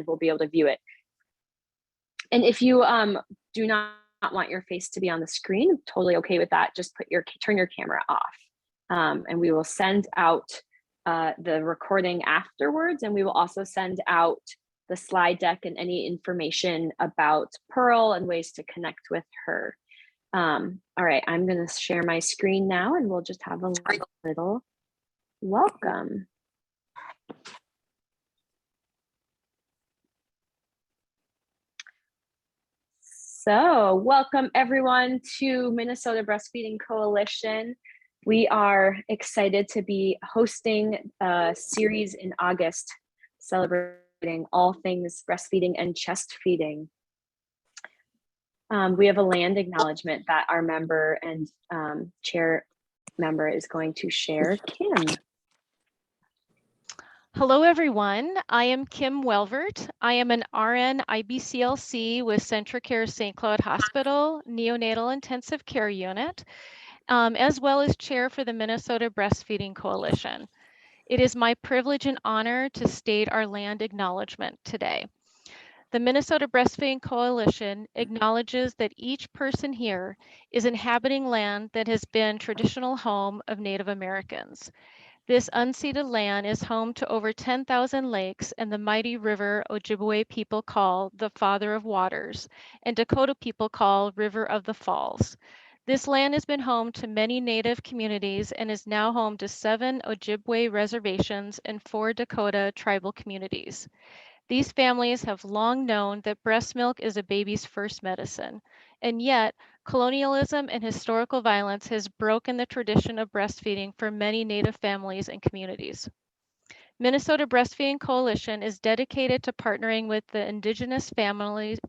we'll be able to view it. And if you do not want your face to be on the screen, totally okay with that. Just turn your camera off, and we will send out the recording afterwards, and we will also send out the slide deck and any information about Pearl and ways to connect with her. All right, I'm going to share my screen now, and we'll just have a little welcome. So welcome everyone to Minnesota Breastfeeding Coalition. We are excited to be hosting a series in August celebrating all things breastfeeding and chest feeding. We have a land acknowledgement that our member and chair member is going to share. Kim. Hello, everyone. I am Kim Welvert. I am an RN IBCLC with Centricare St. Cloud Hospital Neonatal Intensive Care Unit, as well as chair for the Minnesota Breastfeeding Coalition. It is my privilege and honor to state our land acknowledgement today. The Minnesota Breastfeeding Coalition acknowledges that each person here is inhabiting land that has been traditional home of Native Americans. This unceded land is home to over 10,000 lakes and the mighty river Ojibwe people call the Father of Waters, and Dakota people call River of the Falls. This land has been home to many Native communities and is now home to 7 Ojibwe reservations and 4 Dakota tribal communities. These families have long known that breast milk is a baby's first medicine, and yet colonialism and historical violence has broken the tradition of breastfeeding for many Native families and communities. Minnesota Breastfeeding Coalition is dedicated to partnering with the Indigenous families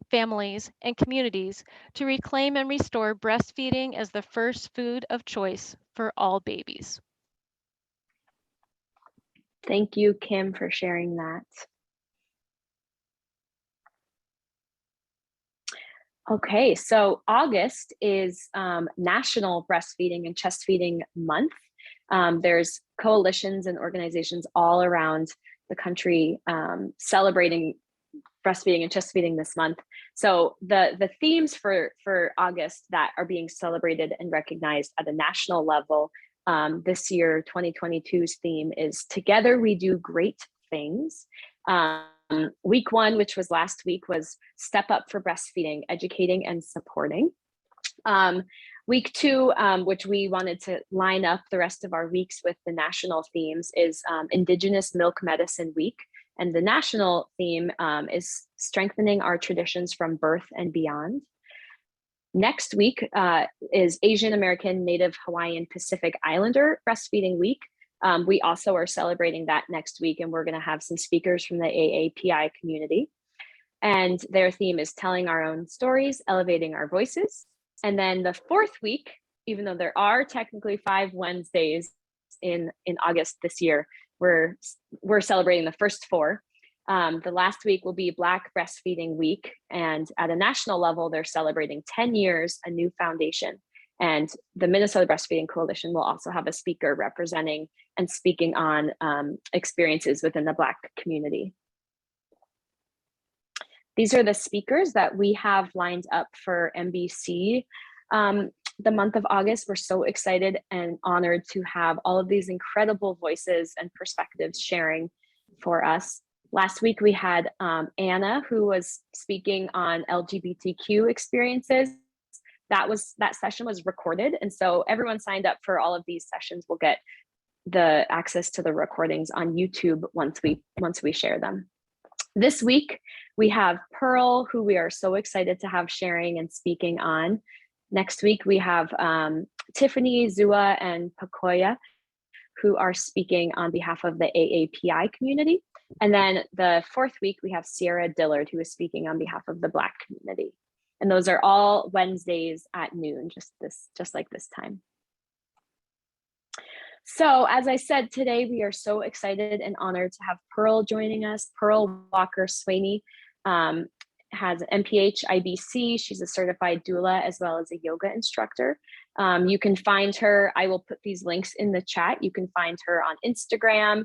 and communities to reclaim and restore breastfeeding as the first food of choice for all babies. Thank you, Kim, for sharing that. Okay, so August is National Breastfeeding and Chest Feeding Month. There's coalitions and organizations all around the country celebrating breastfeeding and chest feeding this month. So the themes for August that are being celebrated and recognized at a national level this year, 2022's theme is Together We Do Great Things. Week 1, which was last week, was Step Up for Breastfeeding, Educating and Supporting. Week 2, which we wanted to line up the rest of our weeks with the national themes, is Indigenous Milk Medicine Week. And the national theme is Strengthening Our Traditions from Birth and Beyond. Next week is Asian American, Native Hawaiian, Pacific Islander Breastfeeding Week. We also are celebrating that next week, and we're going to have some speakers from the AAPI community. And their theme is Telling Our Own Stories, Elevating Our Voices. And then the 4th week, even though there are technically 5 Wednesdays in August this year, we're celebrating the first 4. The last week will be Black Breastfeeding Week. And at a national level, they're celebrating 10 years, a new foundation. And the Minnesota Breastfeeding Coalition will also have a speaker representing and speaking on experiences within the Black community. These are the speakers that we have lined up for MBC. The month of August, we're so excited and honored to have all of these incredible voices and perspectives sharing for us. Last week, we had Anna, who was speaking on LGBTQ experiences. That session was recorded, and so everyone signed up for all of these sessions will get the access to the recordings on YouTube once we share them. This week we have Pearl, who we are so excited to have sharing and speaking on. Next week we have Tiffany, Zua, and Pakoya, who are speaking on behalf of the AAPI community. And then the 4th week we have Sierra Dillard, who is speaking on behalf of the Black community. And those are all Wednesdays at noon, just like this time. So as I said, today we are so excited and honored to have Pearl joining us. Pearl Walker-Swaney has an MPH IBC. She's a certified doula as well as a yoga instructor. You can find her, I will put these links in the chat. You can find her on Instagram,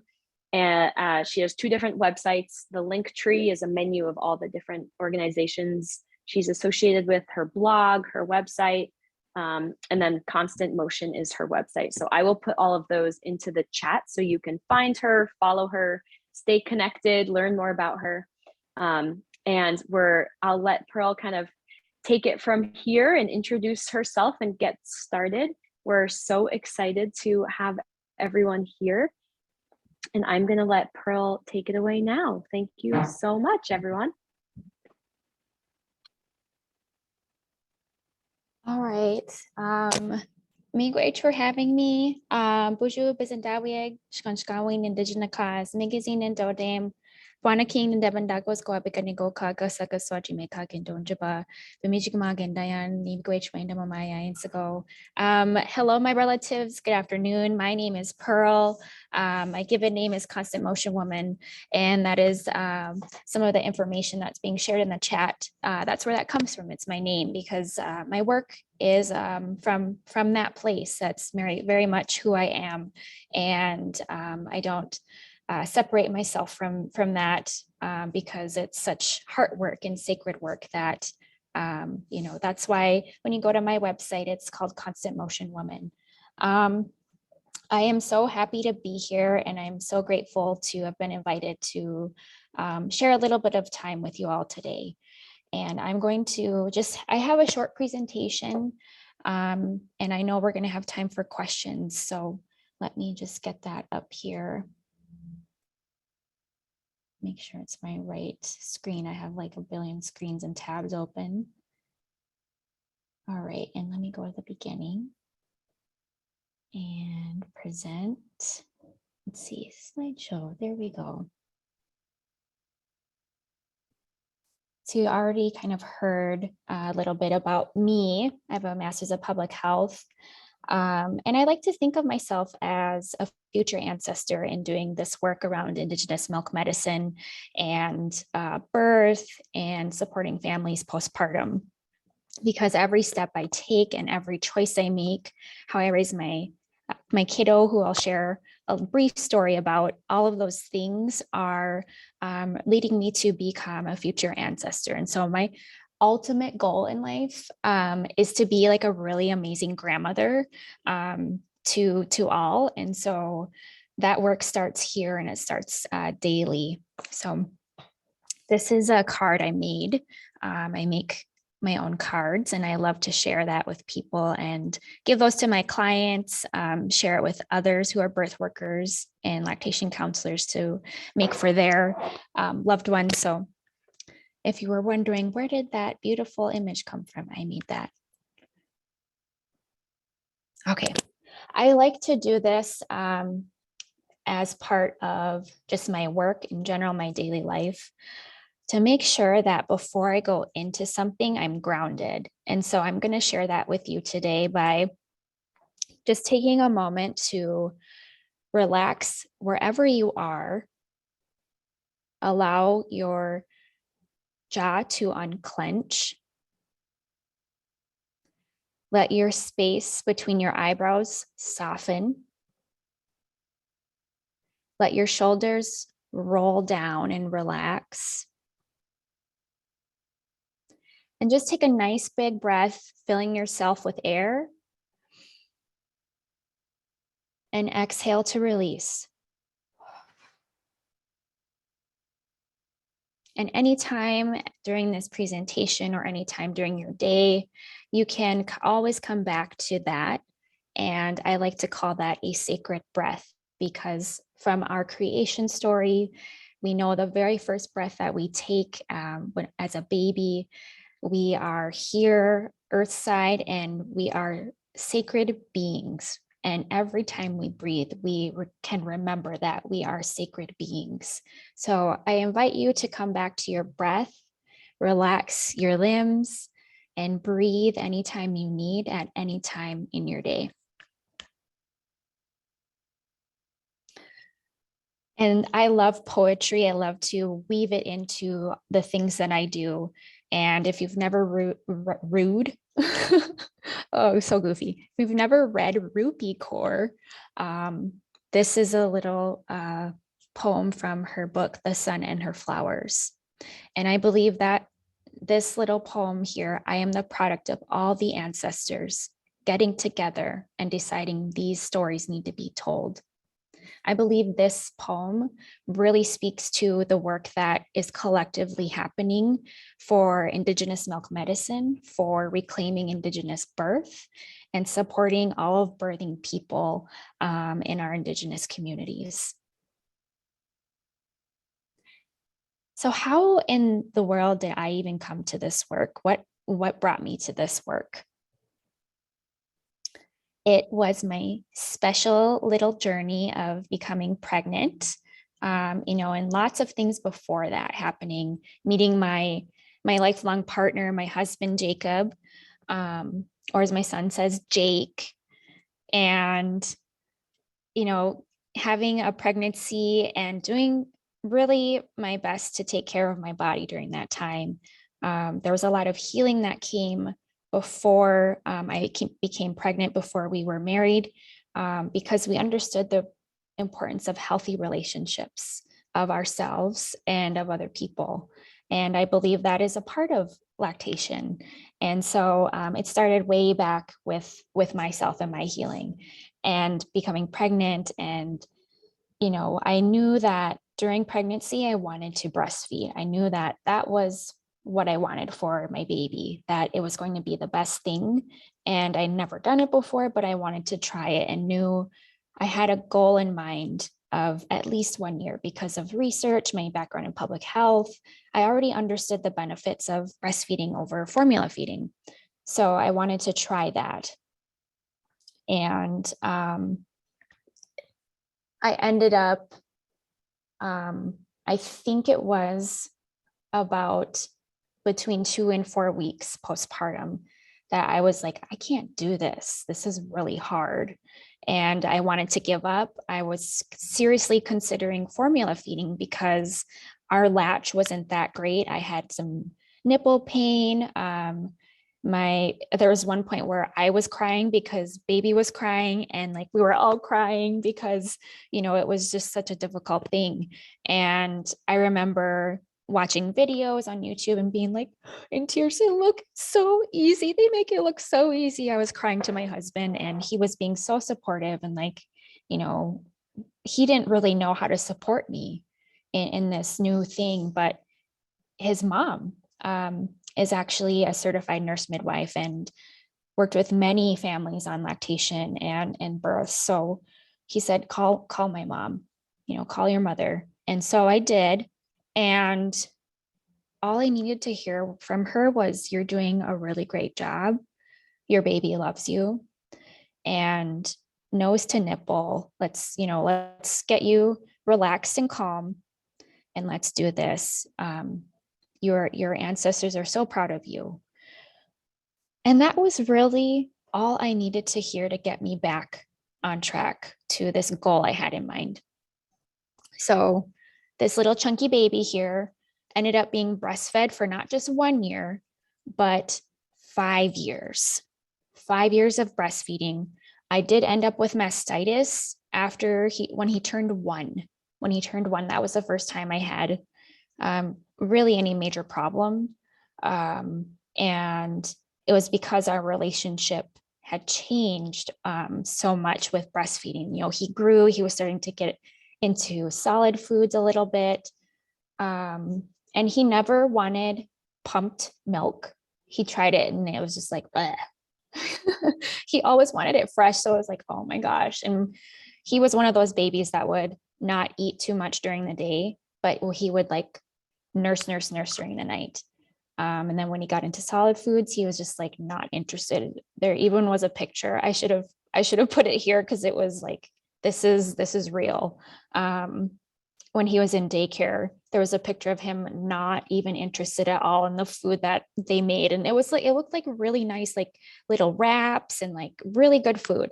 And she has 2 different websites. The link tree is a menu of all the different organizations she's associated with, her blog, her website, and then Constant Motion is her website. So I will put all of those into the chat so you can find her, follow her, stay connected, learn more about her. And I'll let Pearl kind of take it from here and introduce herself and get started. We're so excited to have everyone here. And I'm going to let Pearl take it away now. Thank you so much, everyone. All right. Miigwech for having me. Buju Bizandawieg, Shkanshkawin, Indigenous Cause, Magazine and Dodam, Wanaking and Devandagos go Abikanigo Kaga Saka Soji Meka Kindonjaba, the Mijigmag and Diane, Miigwech Mindamamaya and Sago. Hello, my relatives. Good afternoon. My name is Pearl. My given name is Constant Motion Woman, and that is some of the information that's being shared in the chat. That's where that comes from. It's my name because my work is from that place. That's very, very much who I am, and I don't separate myself from that because it's such heart work and sacred work that that's why when you go to my website, it's called Constant Motion Woman. I am so happy to be here, and I'm so grateful to have been invited to share a little bit of time with you all today. And I'm going to I have a short presentation, and I know we're going to have time for questions. So let me just get that up here. Make sure it's my right screen. I have like a billion screens and tabs open. All right, and let me go to the beginning and present. Let's see, slideshow. There we go. So you already kind of heard a little bit about me. I have a master's of public health. And I like to think of myself as a future ancestor in doing this work around Indigenous milk medicine and birth and supporting families postpartum. Because every step I take and every choice I make, how I raise my kiddo, who I'll share a brief story about, all of those things are leading me to become a future ancestor. And so my ultimate goal in life is to be like a really amazing grandmother to all. And so that work starts here, and it starts daily. So this is a card I made. I make my own cards, and I love to share that with people and give those to my clients, share it with others who are birth workers and lactation counselors to make for their loved ones. So if you were wondering, where did that beautiful image come from? I made that. Okay, I like to do this as part of just my work in general, my daily life, to make sure that before I go into something, I'm grounded. And so I'm going to share that with you today by just taking a moment to relax wherever you are. Allow your jaw to unclench. Let your space between your eyebrows soften. Let your shoulders roll down and relax. And just take a nice big breath, filling yourself with air. And exhale to release. And anytime during this presentation or anytime during your day, you can always come back to that. And I like to call that a sacred breath, because from our creation story, we know the very first breath that we take as a baby, we are here, earthside, and we are sacred beings. And every time we breathe, we can remember that we are sacred beings. So I invite you to come back to your breath, relax your limbs, and breathe anytime you need at any time in your day. And I love poetry. I love to weave it into the things that I do. And if you've never oh, so goofy. If you've never read Rupee Core, this is a little poem from her book, The Sun and Her Flowers. And I believe that this little poem here, I am the product of all the ancestors getting together and deciding these stories need to be told. I believe this poem really speaks to the work that is collectively happening for Indigenous milk medicine, for reclaiming Indigenous birth, and supporting all of birthing people in our Indigenous communities. So how in the world did I even come to this work? What brought me to this work? It was my special little journey of becoming pregnant, and lots of things before that happening, meeting my lifelong partner, my husband, Jacob, or as my son says, Jake, and, having a pregnancy and doing really my best to take care of my body during that time. There was a lot of healing that came before I became pregnant, before we were married, because we understood the importance of healthy relationships of ourselves and of other people. And I believe that is a part of lactation. And so it started way back with myself and my healing and becoming pregnant. And, I knew that during pregnancy, I wanted to breastfeed. I knew that that was what I wanted for my baby, that it was going to be the best thing. And I'd never done it before, but I wanted to try it and knew I had a goal in mind of at least 1 year because of research, my background in public health. I already understood the benefits of breastfeeding over formula feeding. So I wanted to try that. And I ended up, I think it was about between 2 and 4 weeks postpartum that I was like, I can't do this. This is really hard. And I wanted to give up. I was seriously considering formula feeding because our latch wasn't that great. I had some nipple pain. There was one point where I was crying because baby was crying, and like we were all crying because, it was just such a difficult thing. And I remember watching videos on YouTube and being like in tears, it look so easy. They make it look so easy. I was crying to my husband and he was being so supportive, and he didn't really know how to support me in this new thing, but his mom is actually a certified nurse midwife and worked with many families on lactation and birth. So he said, call my mom, call your mother. And so I did. And all I needed to hear from her was, you're doing a really great job. Your baby loves you. And nose to nipple, let's get you relaxed and calm, and let's do this. Your ancestors are so proud of you. And that was really all I needed to hear to get me back on track to this goal I had in mind. So this little chunky baby here ended up being breastfed for not just 1 year, but 5 years. 5 years of breastfeeding. I did end up with mastitis when he turned 1. When he turned 1, that was the first time I had really any major problem. And it was because our relationship had changed so much with breastfeeding. He grew, he was starting to get into solid foods a little bit. And he never wanted pumped milk. He tried it and it was just like, he always wanted it fresh. So I was like, oh my gosh. And he was one of those babies that would not eat too much during the day, but he would like nurse during the night. And then when he got into solid foods, he was just like not interested. There even was a picture. I should have put it here because it was like, this is real. When he was in daycare, there was a picture of him not even interested at all in the food that they made. And it looked like really nice, like little wraps and like really good food.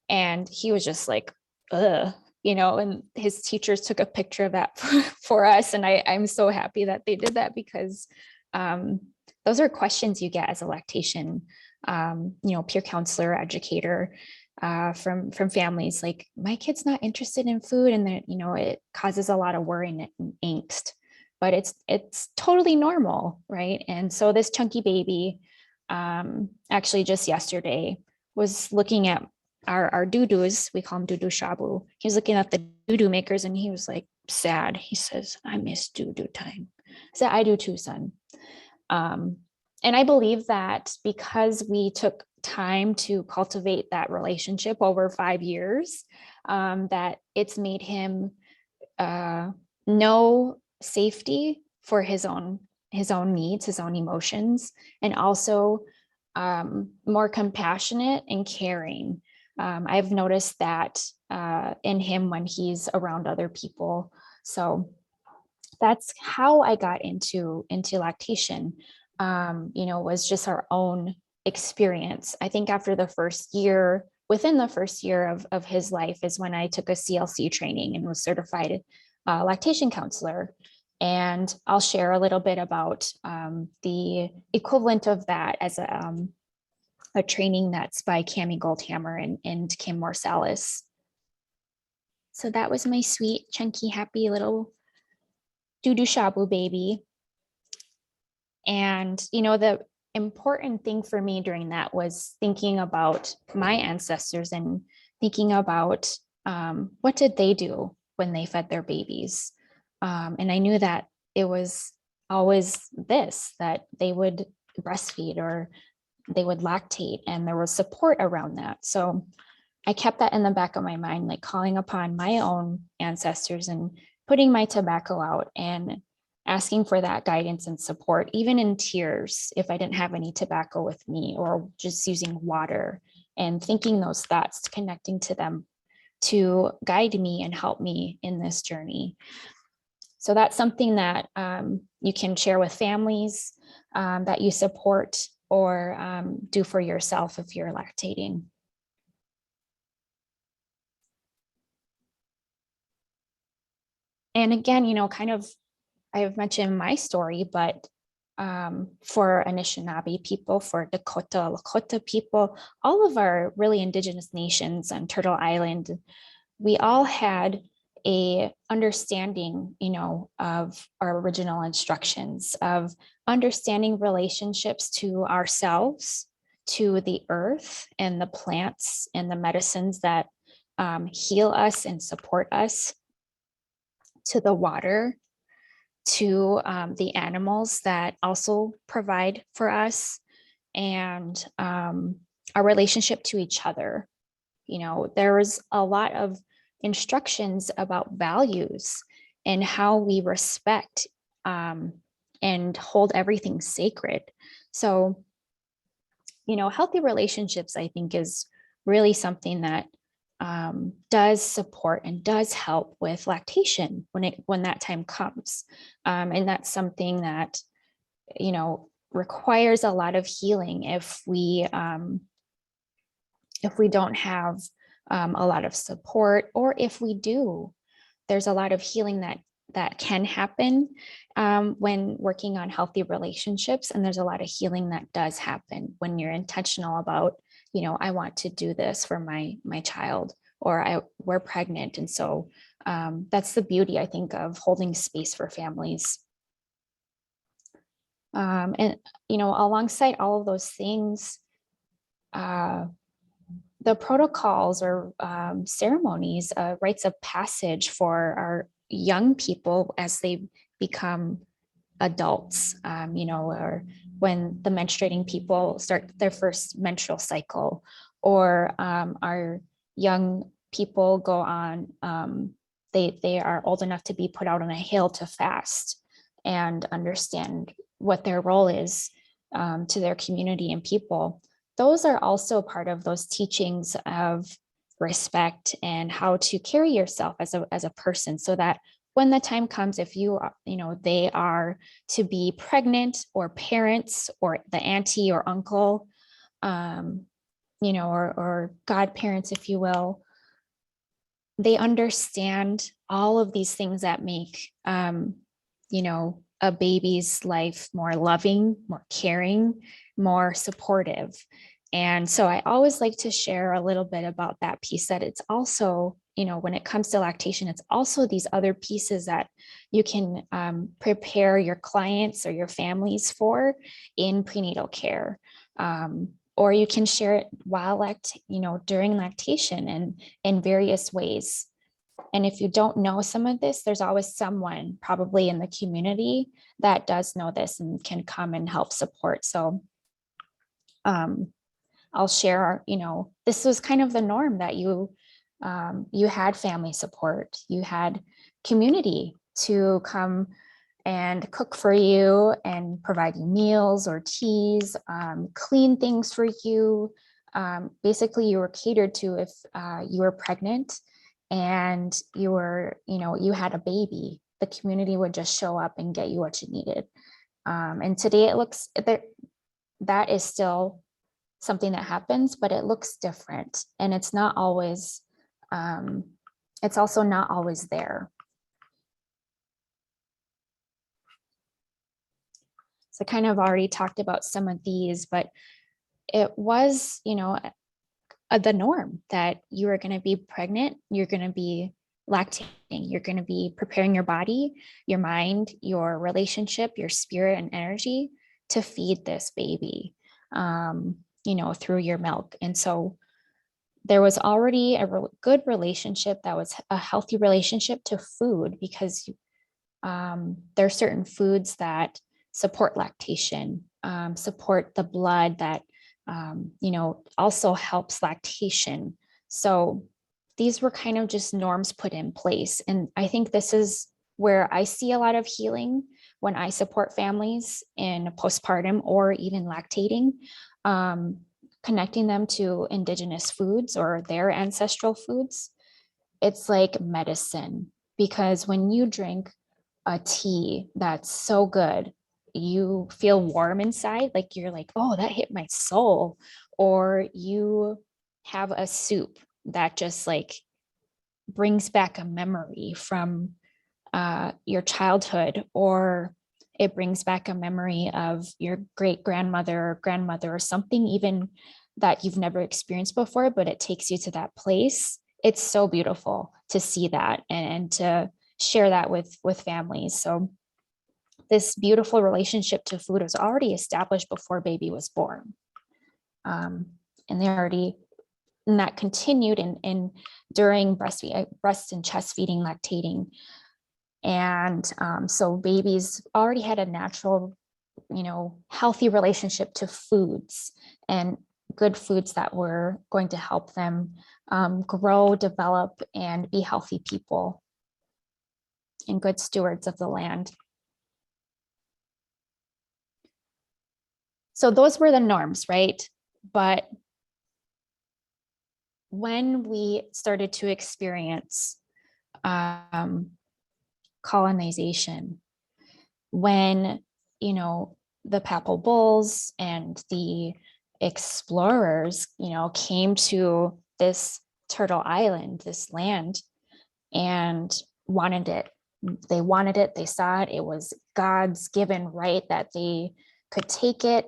And he was just like, ugh, and his teachers took a picture of that for us. And I'm so happy that they did that because those are questions you get as a lactation, peer counselor, educator. from families like, my kid's not interested in food, and that, it causes a lot of worry and angst, but it's totally normal, right? And so this chunky baby, actually just yesterday was looking at our doo-doos. We call them doo-doo shabu. He was looking at the doo-doo makers, and he was like sad. He says, I miss doo-doo time. I said, I do too, son. And I believe that because we took time to cultivate that relationship over 5 years, that it's made him know safety for his own needs, his own emotions, and also more compassionate and caring. I've noticed that in him when he's around other people. So that's how I got into lactation. Was just our own experience. I think after the first year, within the first year of his life is when I took a CLC training and was certified lactation counselor. And I'll share a little bit about the equivalent of that as a training that's by Cami Goldhammer and Kim Morsalis. So that was my sweet, chunky, happy little doo-doo shabu baby. And, the important thing for me during that was thinking about my ancestors and thinking about what did they do when they fed their babies. And I knew that it was always that they would breastfeed or they would lactate, and there was support around that. So I kept that in the back of my mind, like calling upon my own ancestors and putting my tobacco out and asking for that guidance and support, even in tears, if I didn't have any tobacco with me, or just using water, and thinking those thoughts, connecting to them to guide me and help me in this journey. So that's something that you can share with families that you support, or do for yourself if you're lactating. And again, kind of, I've mentioned my story, but for Anishinaabe people, for Dakota, Lakota people, all of our really Indigenous nations on Turtle Island, we all had a understanding, of our original instructions, of understanding relationships to ourselves, to the earth and the plants and the medicines that heal us and support us, to the water, to the animals that also provide for us, and our relationship to each other. There was a lot of instructions about values and how we respect and hold everything sacred. So, healthy relationships, I think, is really something that does support and does help with lactation when that time comes. And that's something that, requires a lot of healing if we don't have a lot of support, or if we do, there's a lot of healing that can happen when working on healthy relationships. And there's a lot of healing that does happen when you're intentional about, I want to do this for my child, or we're pregnant. And so that's the beauty, I think, of holding space for families. And, alongside all of those things, the protocols or ceremonies, rites of passage for our young people as they become adults, or when the menstruating people start their first menstrual cycle, or our young people go on, they are old enough to be put out on a hill to fast and understand what their role is to their community and people. Those are also part of those teachings of respect and how to carry yourself as a person, so that when the time comes, if they are to be pregnant, or parents, or the auntie or uncle, or godparents, if you will, they understand all of these things that make, a baby's life more loving, more caring, more supportive. And so I always like to share a little bit about that piece, that it's also, when it comes to lactation, it's also these other pieces that you can prepare your clients or your families for in prenatal care. Or you can share it while during lactation and in various ways. And if you don't know some of this, there's always someone probably in the community that does know this and can come and help support. So I'll share, this was kind of the norm, that you had family support, you had community to come and cook for you and provide you meals or teas, clean things for you. Basically, you were catered to if you were pregnant and you had a baby. The community would just show up and get you what you needed. And today it looks that is still something that happens, but it looks different, and it's not always, it's also not always there. So I kind of already talked about some of these, but it was, the norm that you are going to be pregnant, you're going to be lactating, you're going to be preparing your body, your mind, your relationship, your spirit and energy to feed this baby, through your milk. And so there was already a good relationship that was a healthy relationship to food, because there are certain foods that support lactation, support the blood that, also helps lactation. So these were kind of just norms put in place. And I think this is where I see a lot of healing when I support families in postpartum or even lactating, connecting them to Indigenous foods or their ancestral foods. It's like medicine, because when you drink a tea that's so good, you feel warm inside, like you're like, oh, that hit my soul. Or you have a soup that just like brings back a memory from your childhood, or it brings back a memory of your great grandmother or grandmother, or something even that you've never experienced before, but it takes you to that place. It's so beautiful to see that and to share that with families. So this beautiful relationship to food was already established before baby was born. And that continued in during breast and chest feeding, lactating. And so babies already had a natural, healthy relationship to foods, and good foods that were going to help them grow, develop, and be healthy people and good stewards of the land. So those were the norms, right? But when we started to experience colonization, when, the Papal Bulls and the explorers, came to this Turtle Island, this land, and wanted it. They wanted it, they saw it, it was God's given right that they could take it.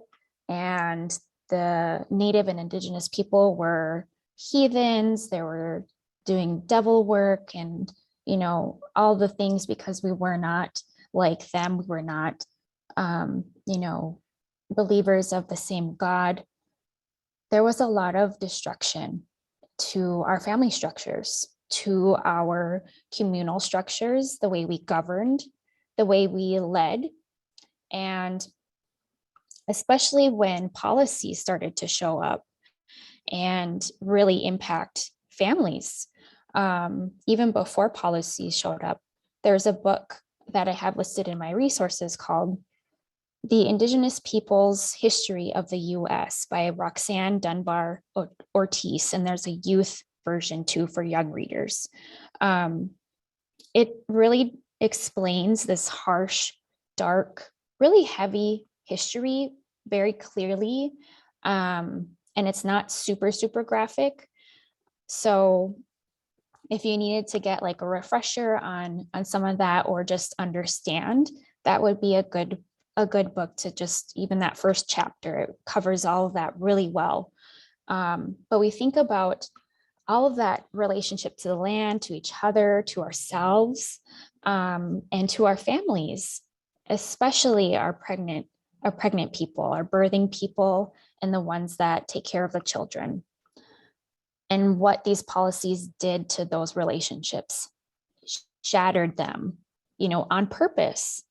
And the Native and Indigenous people were heathens, they were doing devil work and, all the things, because we were not like them. We were not, believers of the same God. There was a lot of destruction to our family structures, to our communal structures, the way we governed, the way we led. And especially when policies started to show up and really impact families. Even before policies showed up, there's a book that I have listed in my resources called The Indigenous Peoples' History of the US by Roxanne Dunbar Ortiz. And there's a youth version too for young readers. It really explains this harsh, dark, really heavy history very clearly. And it's not super, super graphic. So if you needed to get like a refresher on some of that, or just understand, that would be a good a good book to just, even that first chapter, it covers all of that really well. But we think about all of that relationship to the land, to each other, to ourselves, and to our families, especially our pregnant people, our birthing people, and the ones that take care of the children. And what these policies did to those relationships, shattered them, on purpose.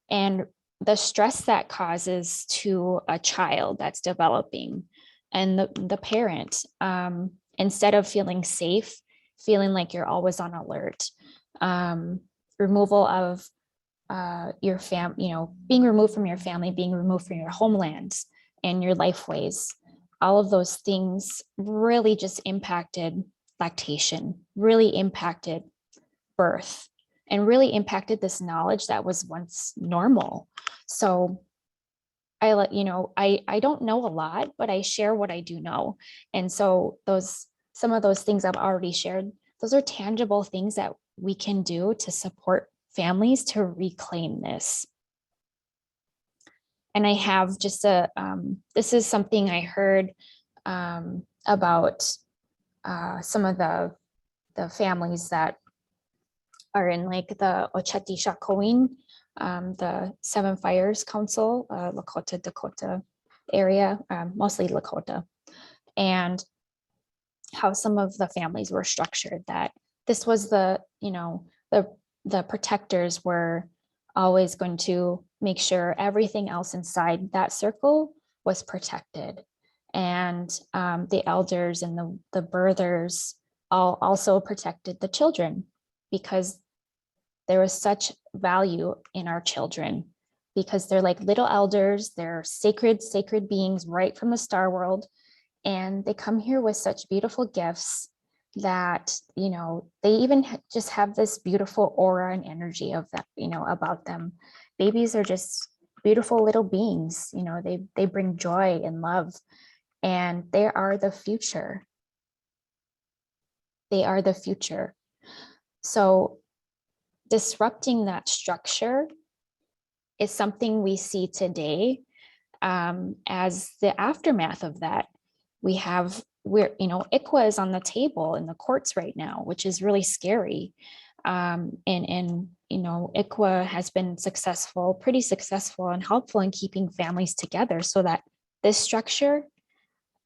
And the stress that causes to a child that's developing, and the parent, instead of feeling safe, feeling like you're always on alert, removal of your being removed from your family, being removed from your homelands and your lifeways. All of those things really just impacted lactation, really impacted birth, and really impacted this knowledge that was once normal. So I don't know a lot, but I share what I do know. And so some of those things I've already shared, those are tangible things that we can do to support families to reclaim this. And I have just this is something I heard about some of the families that are in like the Ocheti Shakowin, the Seven Fires Council, Lakota, Dakota area, mostly Lakota, and how some of the families were structured, that this was the protectors were always going to make sure everything else inside that circle was protected. And the elders and the birthers all also protected the children, because there was such value in our children, because they're like little elders, they're sacred beings right from the star world. And they come here with such beautiful gifts that, they even just have this beautiful aura and energy of that, about them. Babies are just beautiful little beings, they bring joy and love, and they are the future. They are the future. So disrupting that structure is something we see today, as the aftermath of that. ICWA is on the table in the courts right now, which is really scary. And ICWA has been pretty successful and helpful in keeping families together so that this structure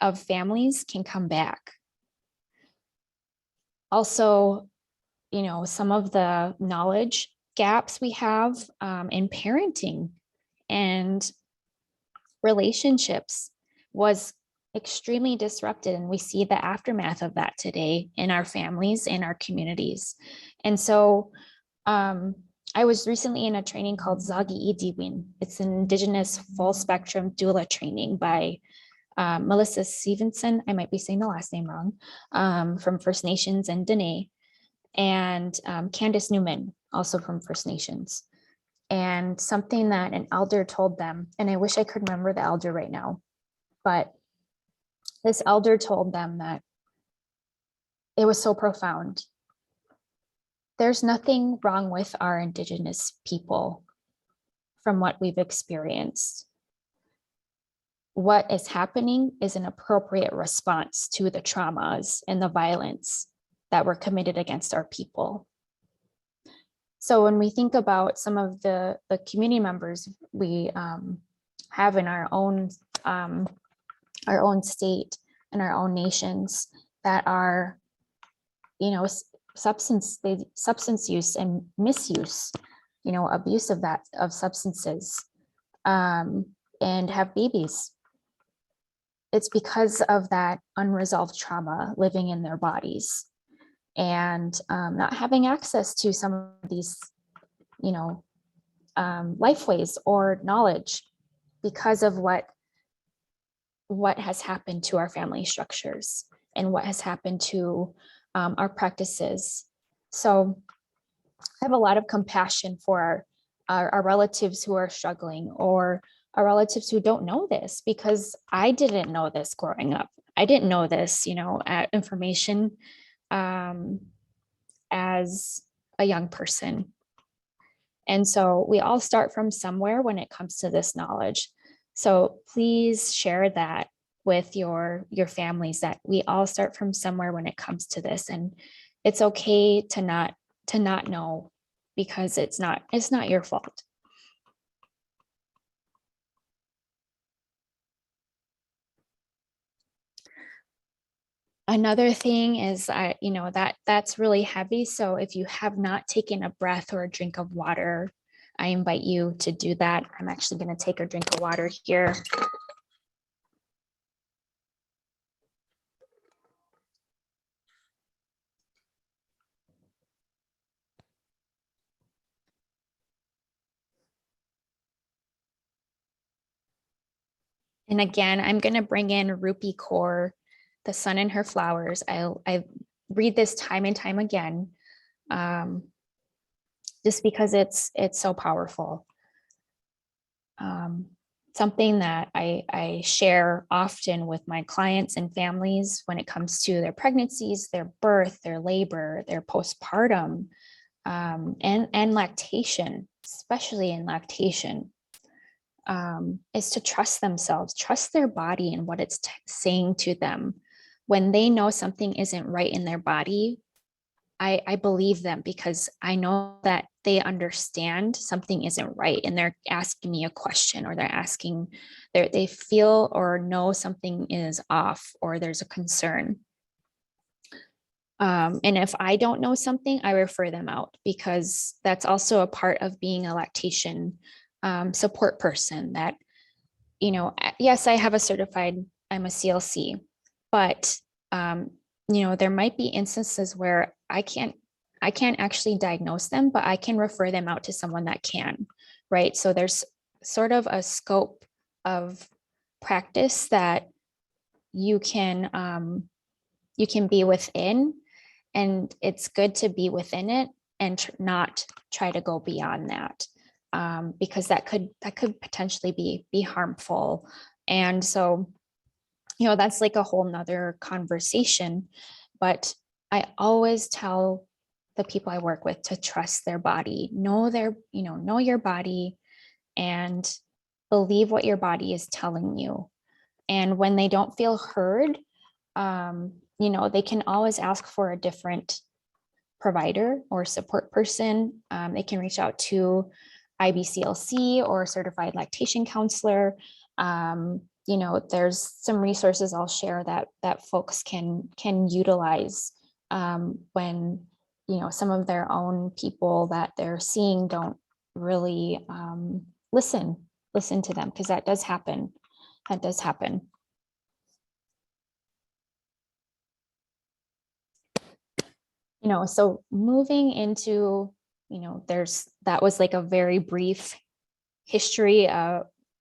of families can come back. Also, some of the knowledge gaps we have in parenting and relationships was extremely disrupted, and we see the aftermath of that today in our families, in our communities. And so I was recently in a training called Zagi Idiwin. It's an Indigenous full spectrum doula training by Melissa Stevenson, I might be saying the last name wrong, from First Nations, and Dene, and Candace Newman, also from First Nations. And something that an elder told them, and I wish I could remember the elder right now, but this elder told them that it was so profound. There's nothing wrong with our Indigenous people from what we've experienced. What is happening is an appropriate response to the traumas and the violence that were committed against our people. So when we think about some of the community members we have in our own state and our own nations that are, substance use and misuse, abuse of substances, and have babies, it's because of that unresolved trauma living in their bodies, and not having access to some of these, lifeways or knowledge because of what has happened to our family structures and what has happened to our practices. So I have a lot of compassion for our relatives who are struggling, or our relatives who don't know this, because I didn't know this growing up. I didn't know this, information as a young person. And so we all start from somewhere when it comes to this knowledge. So please share that with your families, that we all start from somewhere when it comes to this. And it's okay to not know, because it's not your fault. Another thing is, that's really heavy. So if you have not taken a breath or a drink of water, I invite you to do that. I'm actually going to take a drink of water here. And again, I'm going to bring in Rupi Kaur, The Sun in Her Flowers. I read this time and time again, just because it's so powerful. Something that I share often with my clients and families when it comes to their pregnancies, their birth, their labor, their postpartum, and lactation, especially in lactation. Is to trust themselves, trust their body and what it's saying to them. When they know something isn't right in their body, I believe them, because I know that they understand something isn't right, and they're asking me a question, or they feel or know something is off, or there's a concern. And if I don't know something, I refer them out, because that's also a part of being a lactation support person. That, yes, I have I'm a CLC, but there might be instances where I can't actually diagnose them, but I can refer them out to someone that can, right? So there's sort of a scope of practice that you can be within, and it's good to be within it and not try to go beyond that, because that could potentially be harmful. And so, that's like a whole nother conversation. But I always tell the people I work with to trust their body, know your body, and believe what your body is telling you. And when they don't feel heard, they can always ask for a different provider or support person. They can reach out to IBCLC or certified lactation counselor. There's some resources I'll share that folks can utilize when some of their own people that they're seeing don't really listen to them, because that does happen. So moving into, that was like a very brief history.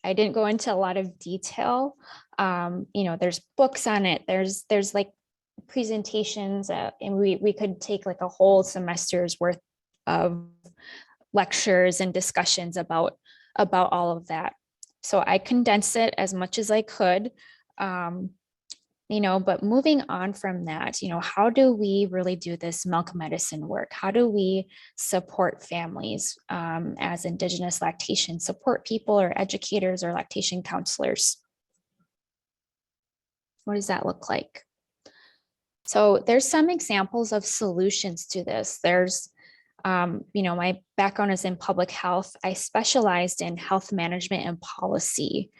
I didn't go into a lot of detail. There's books on it. There's like presentations, and we could take like a whole semester's worth of lectures and discussions about all of that. So I condensed it as much as I could. But moving on from that, how do we really do this milk medicine work? How do we support families as Indigenous lactation support people, or educators, or lactation counselors? What does that look like? So there's some examples of solutions to this. There's, my background is in public health. I specialized in health management and policy.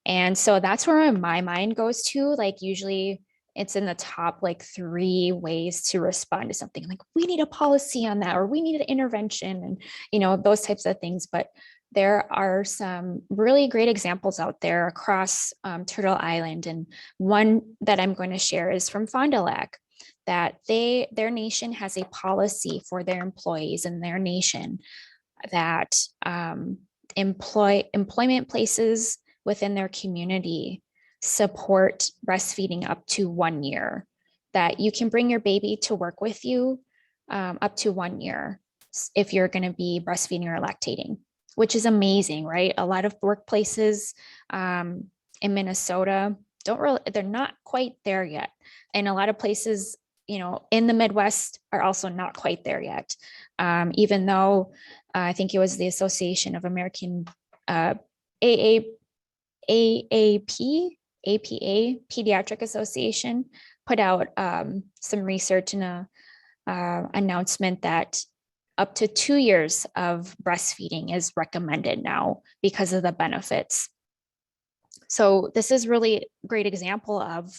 And so that's where my mind goes to. Like, usually it's in the top like 3 ways to respond to something, like we need a policy on that, or we need an intervention, and those types of things. But there are some really great examples out there across Turtle Island. And one that I'm going to share is from Fond du Lac, that their nation has a policy for their employees in their nation that employment places within their community support breastfeeding up to 1 year, that you can bring your baby to work with you up to 1 year if you're going to be breastfeeding or lactating, which is amazing, right? A lot of workplaces in Minnesota they're not quite there yet. And a lot of places in the Midwest are also not quite there yet. Even though I think it was the Association of American AAP, APA, Pediatric Association, put out some research and a announcement that up to 2 years of breastfeeding is recommended now because of the benefits. So this is really a great example of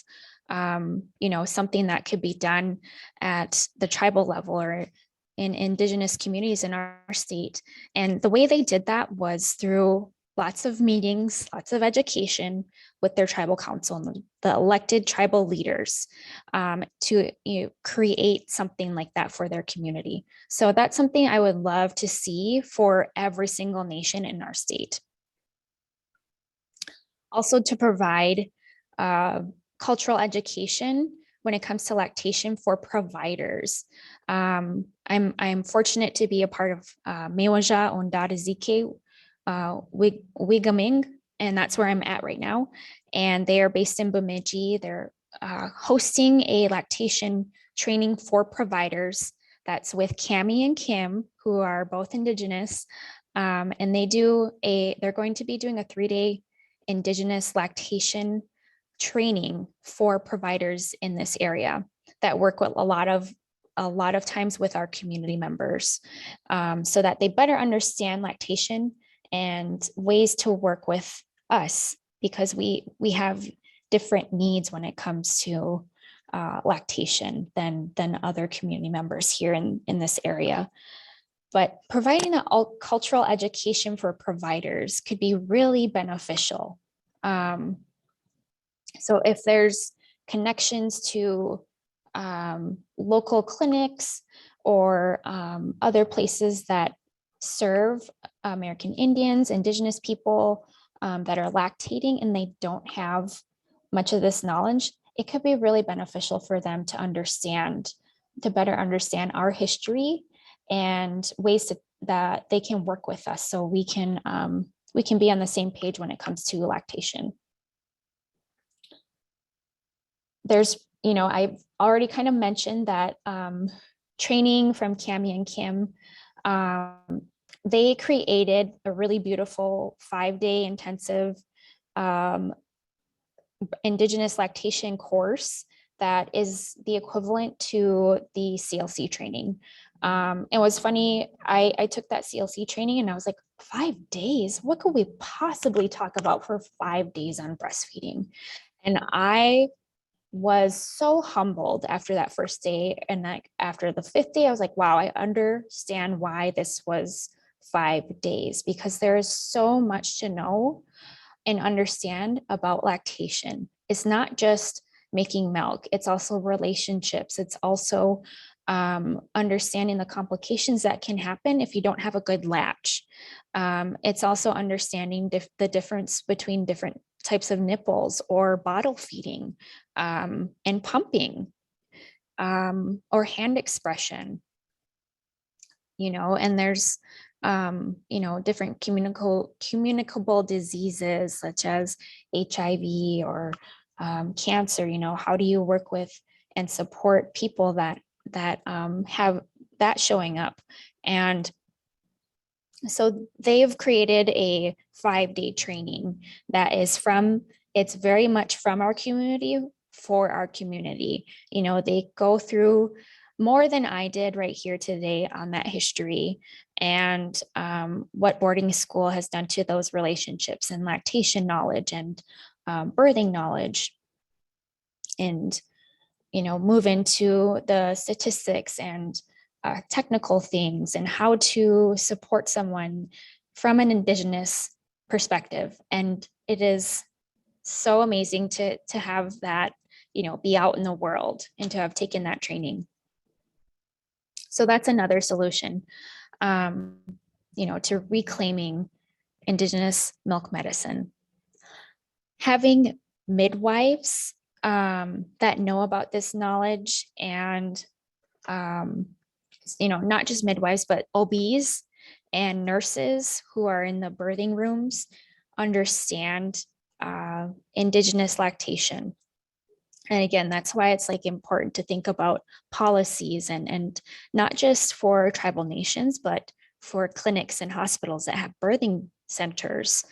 something that could be done at the tribal level or in Indigenous communities in our state. And the way they did that was through lots of meetings, lots of education with their tribal council and the elected tribal leaders to create something like that for their community. So that's something I would love to see for every single nation in our state. Also to provide cultural education when it comes to lactation for providers. I'm fortunate to be a part of Mewaja Ondadazike Wigaming, and that's where I'm at right now. And they are based in Bemidji. They're hosting a lactation training for providers. That's with Cami and Kim, who are both Indigenous. And they're going to be doing a 3-day Indigenous lactation training for providers in this area that work with a lot of times with our community members, so that they better understand lactation and ways to work with us, because we have different needs when it comes to lactation than other community members here in this area. But providing the cultural education for providers could be really beneficial. So if there's connections to local clinics or other places that serve American Indians, Indigenous people that are lactating and they don't have much of this knowledge, it could be really beneficial for them to better understand our history and ways that they can work with us, so we can be on the same page when it comes to lactation. I've already kind of mentioned that training from Cami and Kim, they created a really beautiful 5-day intensive Indigenous lactation course that is the equivalent to the CLC training. It was funny, I took that CLC training and I was like, 5 days? What could we possibly talk about for 5 days on breastfeeding? And I was so humbled after that first day. And after the 5th day, I was like, wow, I understand why this was 5 days, because there is so much to know and understand about lactation. It's not just making milk, it's also relationships. It's also understanding the complications that can happen if you don't have a good latch. It's also understanding the difference between different types of nipples or bottle feeding and pumping or hand expression, and there's different communicable diseases such as HIV or cancer. How do you work with and support people that have that showing up? And so they've created a 5-day training that is it's very much from our community for our community. They go through more than I did right here today on that history and what boarding school has done to those relationships and lactation knowledge and birthing knowledge, and move into the statistics and technical things and how to support someone from an Indigenous perspective. And it is so amazing to have that, be out in the world and to have taken that training. So that's another solution, to reclaiming Indigenous milk medicine. Having midwives that know about this knowledge, and not just midwives, but OBs and nurses who are in the birthing rooms understand Indigenous lactation. And again, that's why it's like important to think about policies and not just for tribal nations, but for clinics and hospitals that have birthing centers,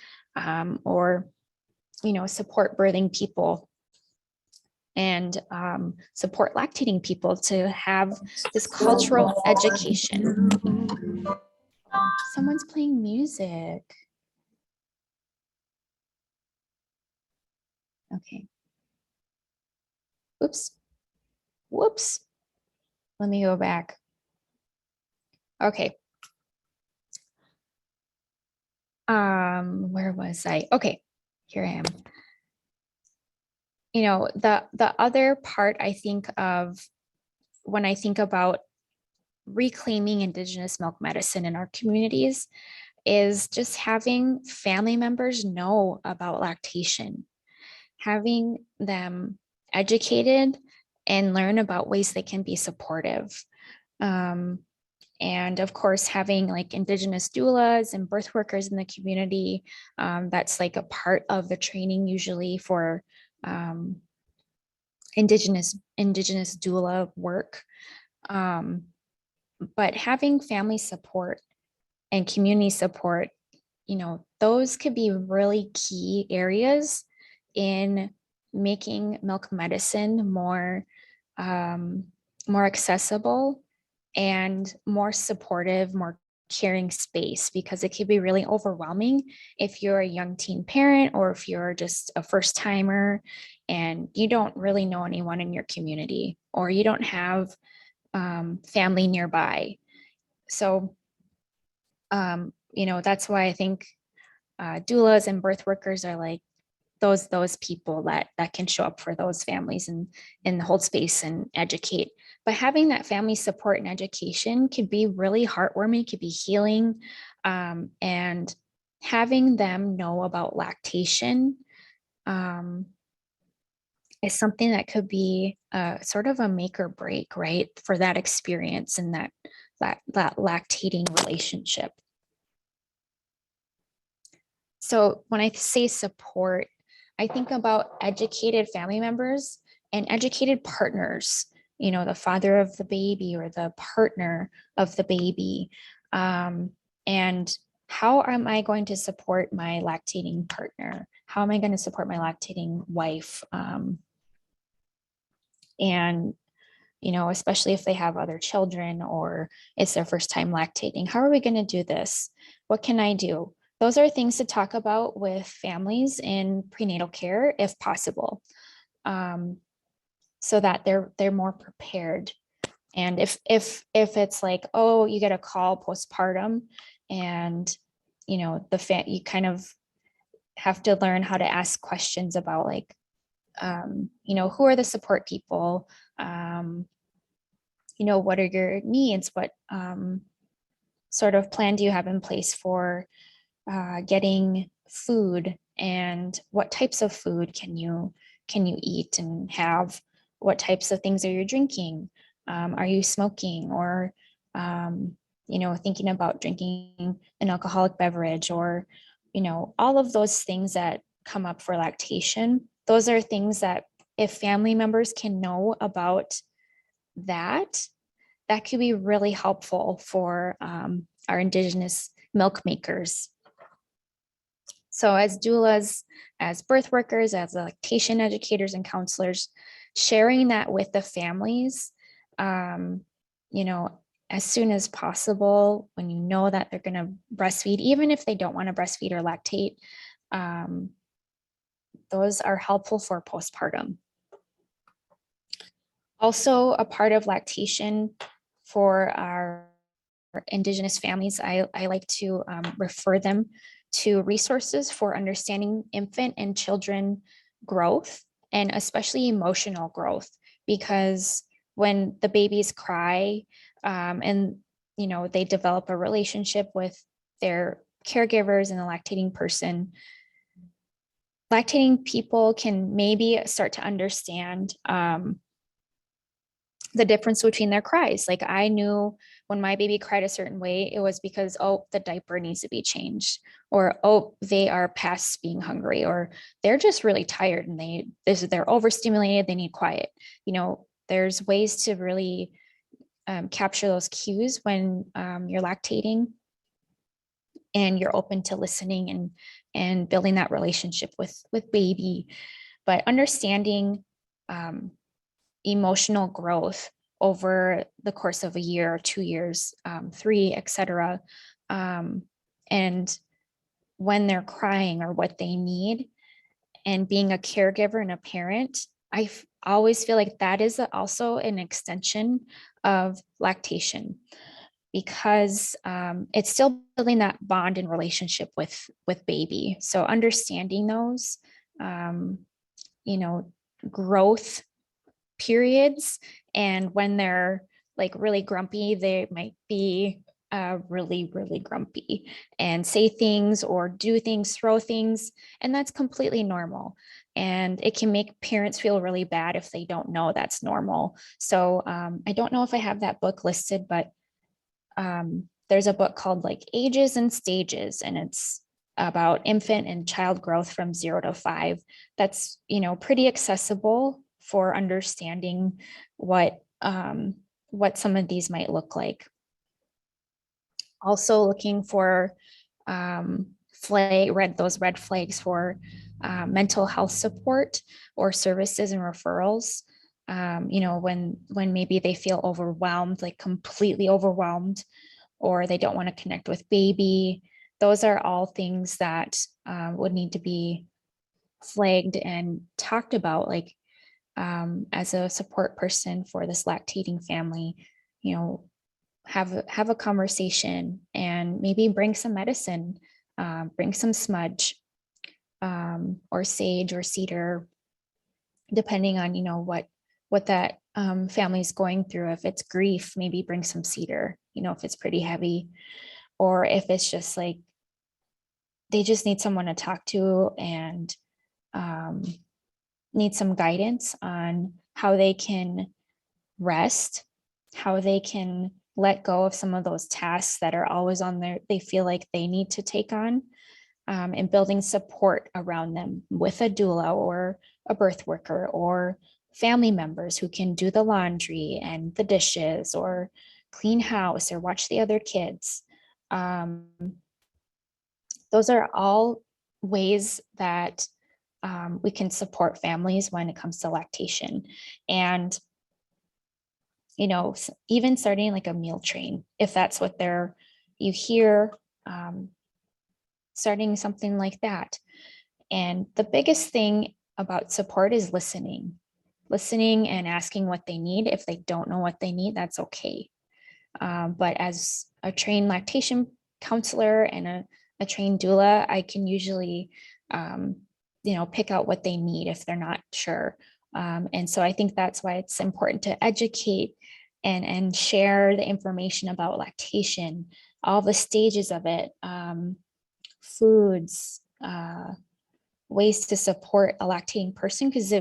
or, support birthing people and support lactating people to have this cultural education. Someone's playing music. Okay. Oops. Whoops. Let me go back. Okay. Where was I? Okay, here I am. The other part I think of when I think about reclaiming Indigenous milk medicine in our communities is just having family members know about lactation, having them educated and learn about ways they can be supportive. And of course, having like Indigenous doulas and birth workers in the community, that's like a part of the training usually for Indigenous doula work. But having family support and community support, those could be really key areas in making milk medicine more accessible and more supportive, more caring space, because it can be really overwhelming if you're a young teen parent or if you're just a first timer and you don't really know anyone in your community or you don't have family nearby. So, that's why I think doulas and birth workers are like those people that can show up for those families and hold space and educate. But having that family support and education could be really heartwarming, could be healing, and having them know about lactation is something that could be sort of a make or break, right, for that experience and that lactating relationship. So when I say support, I think about educated family members and educated partners, the father of the baby or the partner of the baby. And how am I going to support my lactating partner? How am I going to support my lactating wife? And, especially if they have other children or it's their first time lactating, how are we going to do this? What can I do? Those are things to talk about with families in prenatal care, if possible, so that they're more prepared. And if it's like, oh, you get a call postpartum, and you kind of have to learn how to ask questions about like, who are the support people? What are your needs? What sort of plan do you have in place for getting food, and what types of food can you eat and have? What types of things are you drinking? Are you smoking or thinking about drinking an alcoholic beverage, or all of those things that come up for lactation? Those are things that if family members can know about, that could be really helpful for our Indigenous milk makers. So as doulas, as birth workers, as lactation educators and counselors, sharing that with the families, as soon as possible, when you know that they're going to breastfeed, even if they don't want to breastfeed or lactate, those are helpful for postpartum. Also, a part of lactation for our Indigenous families, I like to refer them to resources for understanding infant and children growth, and especially emotional growth, because when the babies cry and they develop a relationship with their caregivers and the lactating person, lactating people can maybe start to understand the difference between their cries. Like I knew when my baby cried a certain way, it was because, oh, the diaper needs to be changed, or, oh, they are past being hungry, or they're just really tired and they're overstimulated, they need quiet. You know, there's ways to really capture those cues when you're lactating and you're open to listening and building that relationship with baby. But understanding emotional growth over the course of a year or 2 years, 3, etc. And when they're crying or what they need, and being a caregiver and a parent, I always feel like that is also an extension of lactation, because it's still building that bond and relationship with baby. So understanding those, you know, growth periods, and when they're like really grumpy, they might be really, really grumpy and say things or do things, throw things, and that's completely normal. And it can make parents feel really bad if they don't know that's normal. So I don't know if I have that book listed, but there's a book called like Ages and Stages, and it's about infant and child growth from 0 to 5. That's, you know, pretty accessible for understanding what some of these might look like. Also looking for those red flags for mental health support or services and referrals. You know, when maybe they feel overwhelmed, like completely overwhelmed, or they don't want to connect with baby. Those are all things that would need to be flagged and talked about, like as a support person for this lactating family, you know, have a conversation and maybe bring some medicine, bring some smudge or sage or cedar, depending on, you know, what that family is going through. If it's grief, maybe bring some cedar, you know, if it's pretty heavy, or if it's just like they just need someone to talk to and need some guidance on how they can rest, how they can let go of some of those tasks that are always on there, they feel like they need to take on, and building support around them with a doula or a birth worker or family members who can do the laundry and the dishes or clean house or watch the other kids. Those are all ways that we can support families when it comes to lactation. And you know, even starting like a meal train, if that's what you hear, starting something like that. And the biggest thing about support is listening and asking what they need. If they don't know what they need, that's okay. But as a trained lactation counselor and a trained doula, I can usually, you know, pick out what they need if they're not sure. And so I think that's why it's important to educate and share the information about lactation, all the stages of it, foods, ways to support a lactating person. Because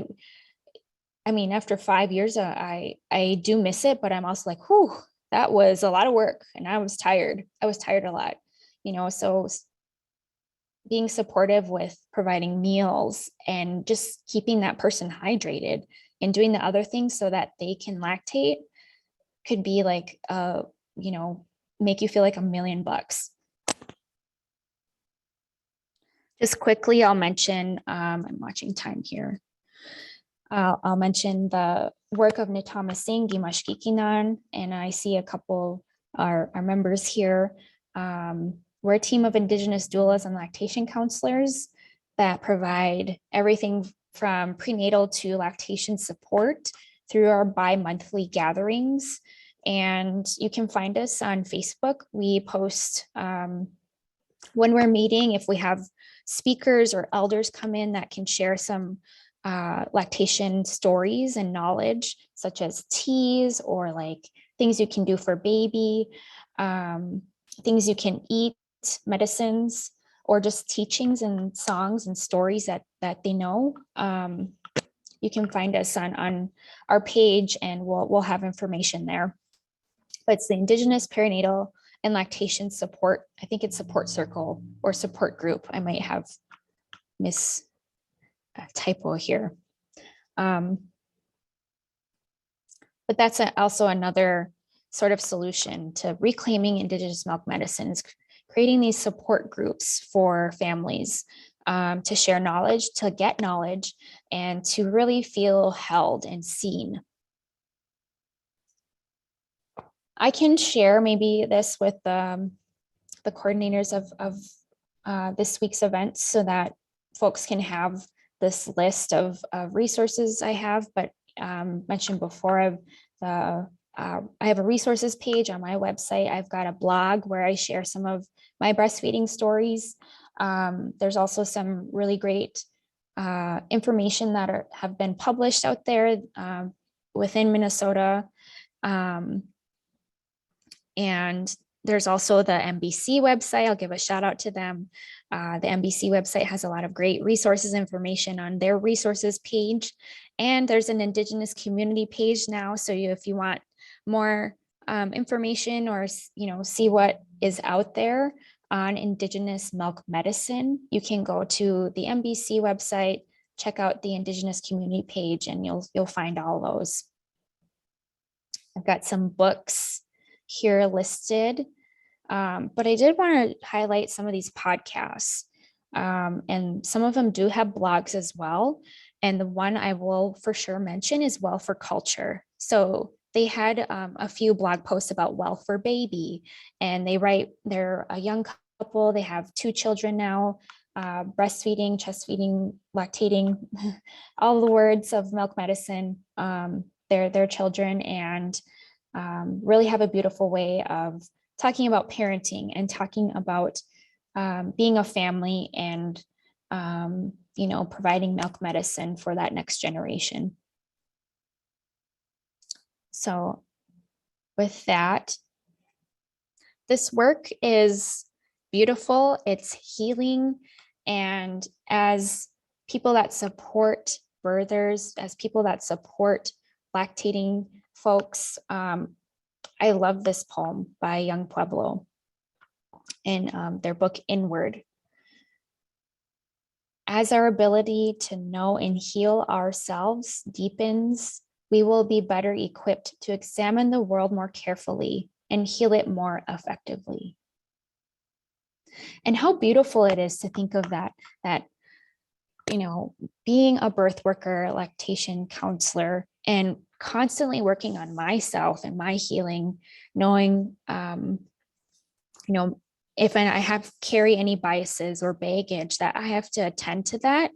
I mean, after 5 years, I do miss it, but I'm also like, whew, that was a lot of work, and I was tired. I was tired a lot, you know. So being supportive with providing meals and just keeping that person hydrated and doing the other things so that they can lactate could be like, you know, make you feel like $1,000,000. Just quickly, I'll mention, I'm watching time here. I'll mention the work of Nitama Singh, Gimashkikinan, and I see a couple our members here. We're a team of Indigenous doulas and lactation counselors that provide everything from prenatal to lactation support through our bi-monthly gatherings. And you can find us on Facebook. We post when we're meeting, if we have speakers or elders come in that can share some lactation stories and knowledge, such as teas or like things you can do for baby, things you can eat, medicines, or just teachings and songs and stories that they know. you can find us on our page, and we'll have information there. But it's the Indigenous Perinatal and Lactation Support. I think it's support circle or support group. I might have miss a typo here. But that's also another sort of solution to reclaiming Indigenous milk medicine, is creating these support groups for families to share knowledge, to get knowledge, and to really feel held and seen. I can share maybe this with the coordinators of this week's event, so that folks can have this list of resources I have. But mentioned before, I have a resources page on my website. I've got a blog where I share some of my breastfeeding stories. There's also some really great information that have been published out there within Minnesota. And there's also the MBC website. I'll give a shout out to them. The MBC website has a lot of great resources, information on their resources page. And there's an Indigenous community page now. So if you want more information, or see what is out there on Indigenous milk medicine, you can go to the MBC website, check out the Indigenous community page, and you'll find all those. I've got some books here listed, but I did want to highlight some of these podcasts, and some of them do have blogs as well. And the one I will for sure mention is Well for Culture. So they had a few blog posts about Well for Baby, and they're a young couple. They have 2 children now, breastfeeding, chest feeding, lactating, all the words of milk medicine, their children, and really have a beautiful way of talking about parenting and talking about being a family, and providing milk medicine for that next generation. So with that, this work is beautiful, it's healing, and as people that support birthers, as people that support lactating folks, I love this poem by Young Pueblo in their book Inward. As our ability to know and heal ourselves deepens, we will be better equipped to examine the world more carefully and heal it more effectively. And how beautiful it is to think of that being a birth worker, lactation counselor, and constantly working on myself and my healing, knowing, if I carry any biases or baggage, that I have to attend to that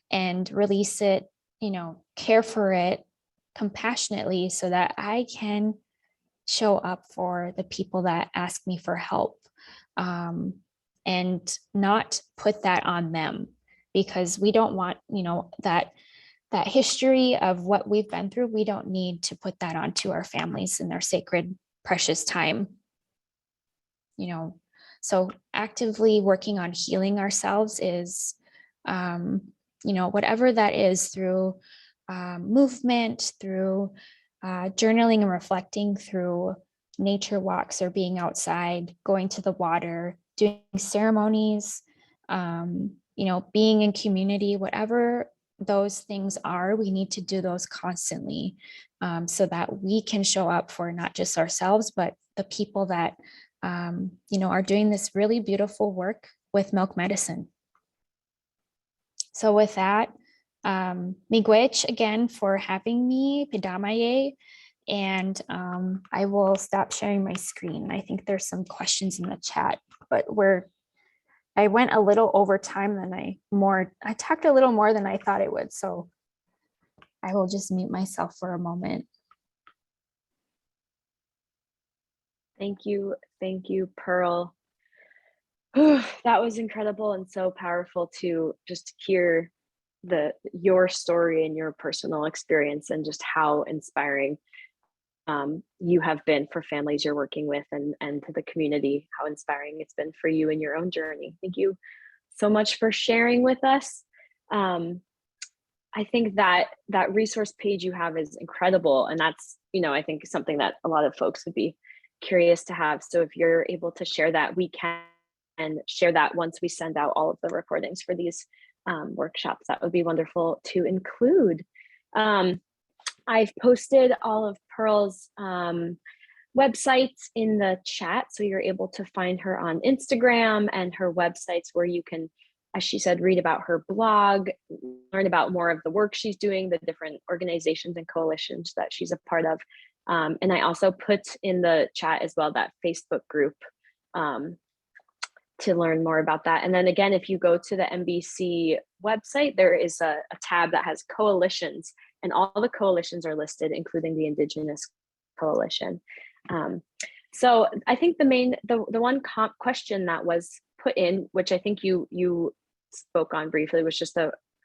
and release it, care for it compassionately, so that I can show up for the people that ask me for help, and not put that on them, because we don't want, that history of what we've been through. We don't need to put that onto our families in their sacred, precious time. So actively working on healing ourselves is, whatever that is, through movement, through journaling and reflecting, through nature walks or being outside, going to the water, doing ceremonies, being in community, whatever those things are, we need to do those constantly, so that we can show up for not just ourselves, but the people that are doing this really beautiful work with milk medicine. So with that, miigwech again for having me, Pidamaye, and I will stop sharing my screen. I think there's some questions in the chat, but I went a little over time than I talked a little more than I thought it would, so I will just mute myself for a moment. Thank you, Pearl. That was incredible and so powerful to just hear your story and your personal experience, and just how inspiring you have been for families you're working with, and to the community, how inspiring it's been for you in your own journey. Thank you so much for sharing with us. I think that that resource page you have is incredible. And that's, I think something that a lot of folks would be curious to have. So if you're able to share that, we can share that once we send out all of the recordings for these workshops. That would be wonderful to include. I've posted all of Pearl's websites in the chat, so you're able to find her on Instagram and her websites where you can, as she said, read about her blog, learn about more of the work she's doing, the different organizations and coalitions that she's a part of. And I also put in the chat as well that Facebook group to learn more about that. And then again, if you go to the MBC website, there is a tab that has coalitions, and all the coalitions are listed, including the Indigenous coalition. So I think the one question that was put in, which I think you spoke on briefly, was just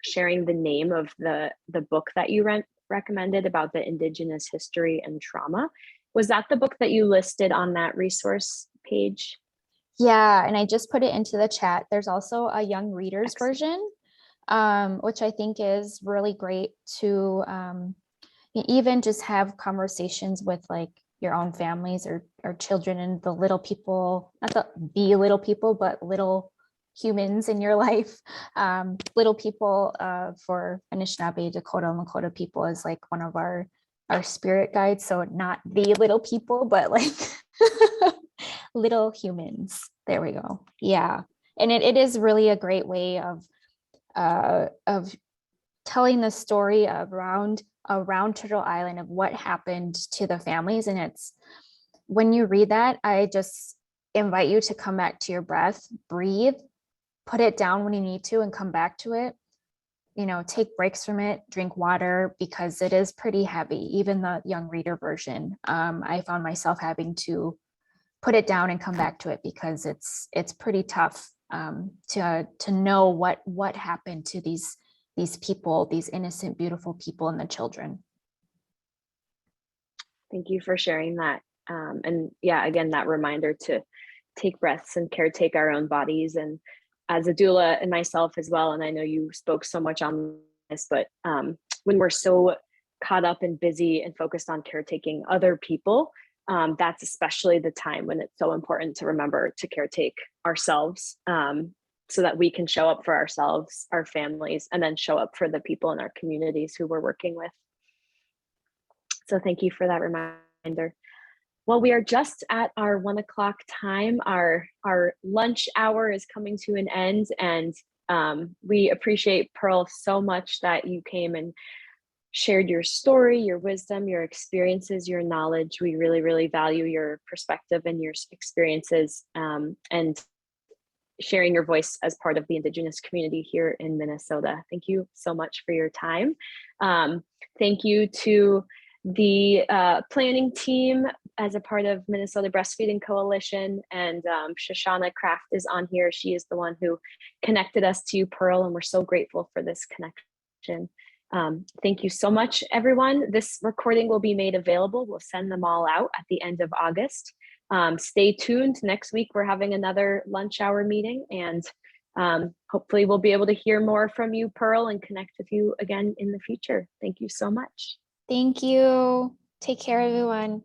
sharing the name of the book that you recommended about the Indigenous history and trauma. Was that the book that you listed on that resource page? Yeah, and I just put it into the chat. There's also a young readers Excellent. version, which I think is really great to even just have conversations with like your own families or children and the little people, not the little people, but little humans in your life. Little people for Anishinaabe, Dakota, and Lakota people is like one of our spirit guides. So not the little people, but like little humans. There we go. Yeah. And it is really a great way of telling the story around Turtle Island of what happened to the families. And it's, when you read that, I just invite you to come back to your breath, breathe, put it down when you need to, and come back to it. Take breaks from it, drink water, because it is pretty heavy. Even the young reader version, I found myself having to put it down and come back to it because it's pretty tough to know what happened to these people, these innocent, beautiful people and the children. Thank you for sharing that. And yeah, again, that reminder to take breaths and caretake our own bodies. And as a doula and myself as well, and I know you spoke so much on this, but when we're so caught up and busy and focused on caretaking other people, that's especially the time when it's so important to remember to caretake ourselves, so that we can show up for ourselves, our families, and then show up for the people in our communities who we're working with. So thank you for that reminder. Well, we are just at our 1 o'clock time. Our lunch hour is coming to an end, and we appreciate, Pearl, so much that you came and shared your story, your wisdom, your experiences, your knowledge. We really, really value your perspective and your experiences, and sharing your voice as part of the Indigenous community here in Minnesota. Thank you so much for your time. Thank you to the planning team as a part of Minnesota Breastfeeding Coalition, and Shoshana Kraft is on here. She is the one who connected us to you, Pearl, and we're so grateful for this connection. Thank you so much, everyone. This recording will be made available. We'll send them all out at the end of August. Stay tuned. Next week, we're having another lunch hour meeting, and hopefully we'll be able to hear more from you, Pearl, and connect with you again in the future. Thank you so much. Thank you. Take care, everyone.